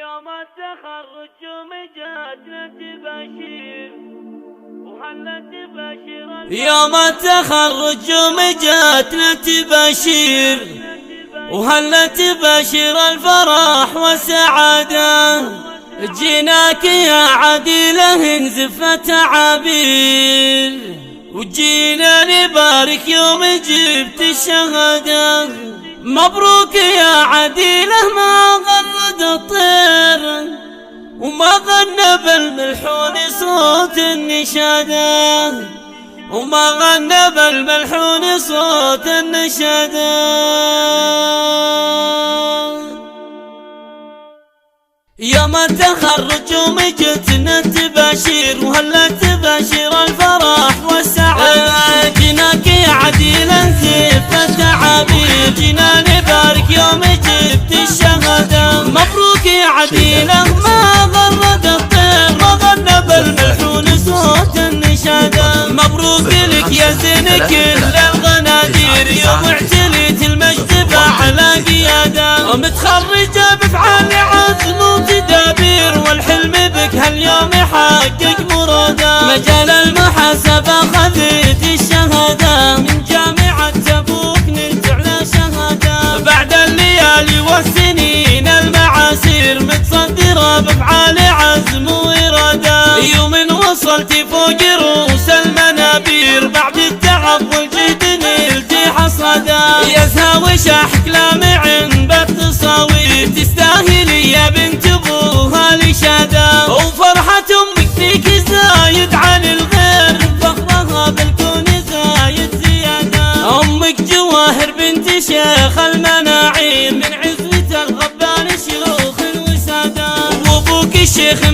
يوم التخرج جاتنا تباشير وهلا تباشر يوم التخرج جاتنا تباشير وهلا تباشر الفرح والسعادة. جيناك يا عديلة انزفت عابير وجينا نبارك يوم جبت الشهادة. مبروك يا عديلة ما غرد الطير وما غنى بالملحون صوت النشادة وما غنى بالملحون صوت النشادة. يوم التخرج جتنا تباشير وهلا تباشر الفرح والسعادة. جيناك يا عديلة انزفت عابير جينا نبارك يوم جبت الشهادة. مبروك يا عديلة ما غرد الطير ما غنى بالملحون صوت النشادة. مبروك لك يا زين كل الغنادير يوم اعتليت المجد بأعلى قيادة. متخرجة بفعال عزم وتدابير والحلم بك هاليوم يحقق مراده. مجال المحاسبة خذيت الشهادة من جامعة تبوك نلت على شهادة. بعد الليالي والسنين المعاسير متصدرة بفعال عزم وإرادة. يوم وصلت فوق رؤوس المنابير بعد التعب والجهد نلت حصادة. يا زهاوي شاحك لامع بالتصاوير تستاهلي يا بنت ابوها لشادة. وفرحة امك فيك زايد عن الغير فخرها بالكون زايد زيادة. امك جواهر بنت شيخ المناعيم من عزوة الغبان شيوخ وسادة. وابوك الشيخ